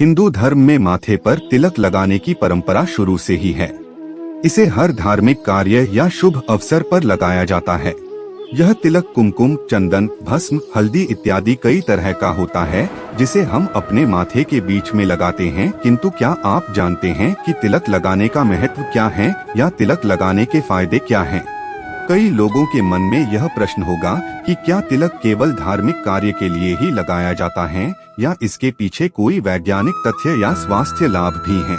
हिंदू धर्म में माथे पर तिलक लगाने की परंपरा शुरू से ही है। इसे हर धार्मिक कार्य या शुभ अवसर पर लगाया जाता है। यह तिलक कुमकुम, चंदन, भस्म, हल्दी इत्यादि कई तरह का होता है जिसे हम अपने माथे के बीच में लगाते हैं। किंतु क्या आप जानते हैं कि तिलक लगाने का महत्व क्या है या तिलक लगाने के फायदे क्या हैं? कई लोगों के मन में यह प्रश्न होगा कि क्या तिलक केवल धार्मिक कार्य के लिए ही लगाया जाता है या इसके पीछे कोई वैज्ञानिक तथ्य या स्वास्थ्य लाभ भी हैं?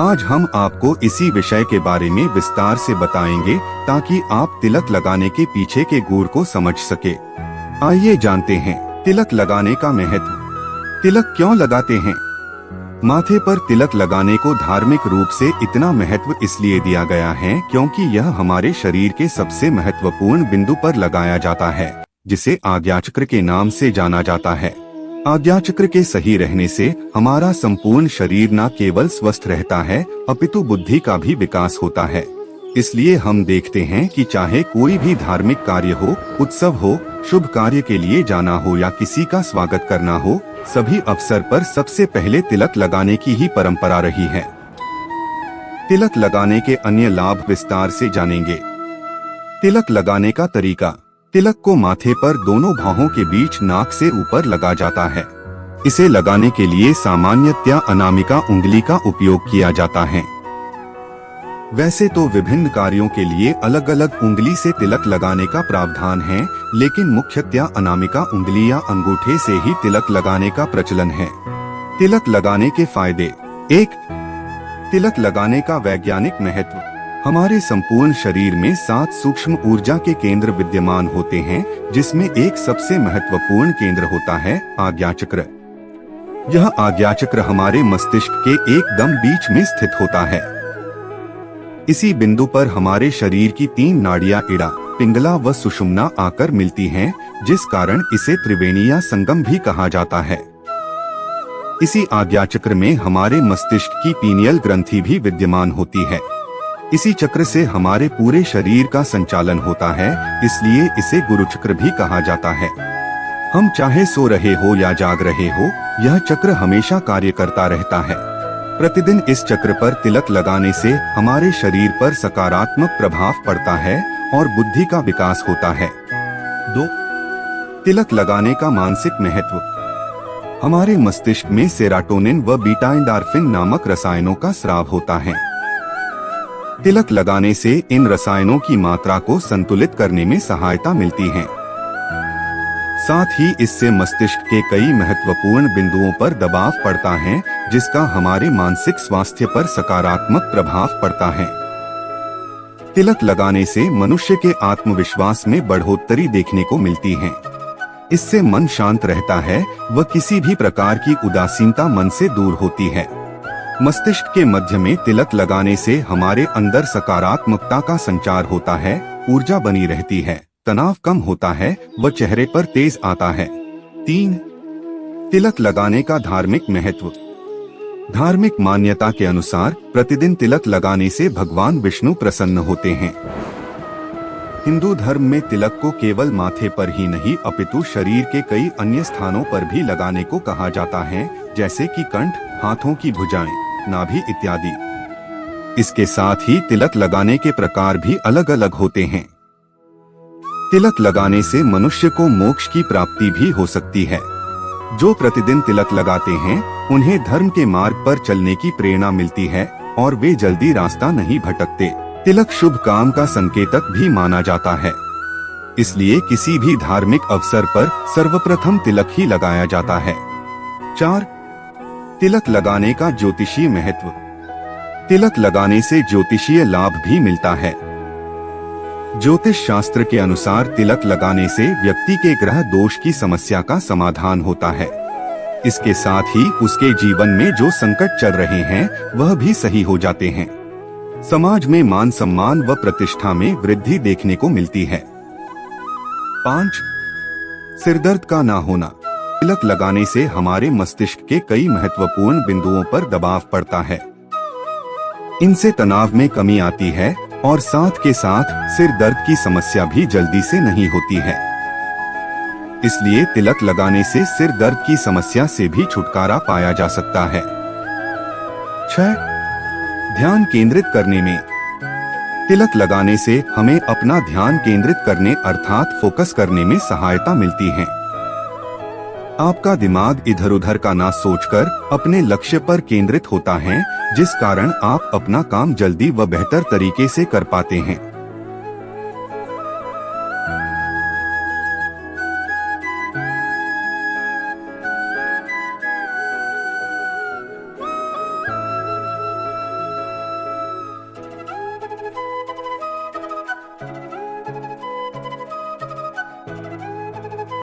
आज हम आपको इसी विषय के बारे में विस्तार से बताएंगे ताकि आप तिलक लगाने के पीछे के गुर को समझ सके। आइए जानते हैं तिलक लगाने का महत्व। तिलक क्यों लगाते हैं? माथे पर तिलक लगाने को धार्मिक रूप से इतना महत्व इसलिए दिया गया है क्योंकि यह हमारे शरीर के सबसे महत्वपूर्ण बिंदु पर लगाया जाता है, जिसे आज्ञाचक्र के नाम से जाना जाता है। आज्ञाचक्र के सही रहने से हमारा संपूर्ण शरीर न केवल स्वस्थ रहता है अपितु बुद्धि का भी विकास होता है। इसलिए हम देखते हैं कि चाहे कोई भी धार्मिक कार्य हो, उत्सव हो, शुभ कार्य के लिए जाना हो या किसी का स्वागत करना हो, सभी अवसर पर सबसे पहले तिलक लगाने की ही परंपरा रही है। तिलक लगाने के अन्य लाभ विस्तार से जानेंगे। तिलक लगाने का तरीका। तिलक को माथे पर दोनों भौहों के बीच नाक से ऊपर लगा जाता है। इसे लगाने के लिए सामान्यतया अनामिका उंगली का उपयोग किया जाता है। वैसे तो विभिन्न कार्यों के लिए अलग अलग उंगली से तिलक लगाने का प्रावधान है, लेकिन मुख्यतया अनामिका उंगली या अंगूठे से ही तिलक लगाने का प्रचलन है। तिलक लगाने के फायदे। 1. तिलक लगाने का वैज्ञानिक महत्व। हमारे संपूर्ण शरीर में 7 सूक्ष्म ऊर्जा के केंद्र विद्यमान होते हैं, जिसमें एक सबसे महत्वपूर्ण केंद्र होता है आज्ञाचक्र। यह आज्ञाचक्र हमारे मस्तिष्क के एकदम बीच में स्थित होता है। इसी बिंदु पर हमारे शरीर की 3 नाड़ियां इड़ा, पिंगला व सुषुम्ना आकर मिलती हैं, जिस कारण इसे त्रिवेणी या संगम भी कहा जाता है। इसी आज्ञाचक्र में हमारे मस्तिष्क की पीनियल ग्रंथि भी विद्यमान होती है। इसी चक्र से हमारे पूरे शरीर का संचालन होता है, इसलिए इसे गुरुचक्र भी कहा जाता है। हम चाहे सो रहे हो या जाग रहे हो, यह चक्र हमेशा कार्य करता रहता है। प्रतिदिन इस चक्र पर तिलक लगाने से हमारे शरीर पर सकारात्मक प्रभाव पड़ता है और बुद्धि का विकास होता है। 2. तिलक लगाने का मानसिक महत्व। हमारे मस्तिष्क में सेरोटोनिन व बीटा एंडोर्फिन नामक रसायनों का स्राव होता है। तिलक लगाने से इन रसायनों की मात्रा को संतुलित करने में सहायता मिलती है। साथ ही इससे मस्तिष्क के कई महत्वपूर्ण बिंदुओं पर दबाव पड़ता है, जिसका हमारे मानसिक स्वास्थ्य पर सकारात्मक प्रभाव पड़ता है। तिलक लगाने से मनुष्य के आत्मविश्वास में बढ़ोतरी देखने को मिलती है। इससे मन शांत रहता है व किसी भी प्रकार की उदासीनता मन से दूर होती है। मस्तिष्क के मध्य में तिलक लगाने से हमारे अंदर सकारात्मकता का संचार होता है, ऊर्जा बनी रहती है, तनाव कम होता है व चेहरे पर तेज आता है। 3. तिलक लगाने का धार्मिक महत्व। धार्मिक मान्यता के अनुसार प्रतिदिन तिलक लगाने से भगवान विष्णु प्रसन्न होते हैं। हिंदू धर्म में तिलक को केवल माथे पर ही नहीं अपितु शरीर के कई अन्य स्थानों पर भी लगाने को कहा जाता है, जैसे कि कंठ, हाथों की भुजाएं, नाभि इत्यादि। इसके साथ ही तिलक लगाने के प्रकार भी अलग अलग होते हैं। तिलक लगाने से मनुष्य को मोक्ष की प्राप्ति भी हो सकती है। जो प्रतिदिन तिलक लगाते हैं, उन्हें धर्म के मार्ग पर चलने की प्रेरणा मिलती है और वे जल्दी रास्ता नहीं भटकते। तिलक शुभ काम का संकेतक भी माना जाता है, इसलिए किसी भी धार्मिक अवसर पर सर्वप्रथम तिलक ही लगाया जाता है। 4. तिलक लगाने का ज्योतिषीय महत्व। तिलक लगाने से ज्योतिषीय लाभ भी मिलता है। ज्योतिष शास्त्र के अनुसार तिलक लगाने से व्यक्ति के ग्रह दोष की समस्या का समाधान होता है। इसके साथ ही उसके जीवन में जो संकट चल रहे हैं वह भी सही हो जाते हैं। समाज में मान सम्मान व प्रतिष्ठा में वृद्धि देखने को मिलती है। 5. सिरदर्द का ना होना। तिलक लगाने से हमारे मस्तिष्क के कई महत्वपूर्ण बिंदुओं पर दबाव पड़ता है। इनसे तनाव में कमी आती है और साथ के साथ सिर दर्द की समस्या भी जल्दी से नहीं होती है। इसलिए तिलक लगाने से सिर दर्द की समस्या से भी छुटकारा पाया जा सकता है। 6. ध्यान केंद्रित करने में। तिलक लगाने से हमें अपना ध्यान केंद्रित करने अर्थात फोकस करने में सहायता मिलती है। आपका दिमाग इधर उधर का ना सोचकर अपने लक्ष्य पर केंद्रित होता है, जिस कारण आप अपना काम जल्दी व बेहतर तरीके से कर पाते हैं।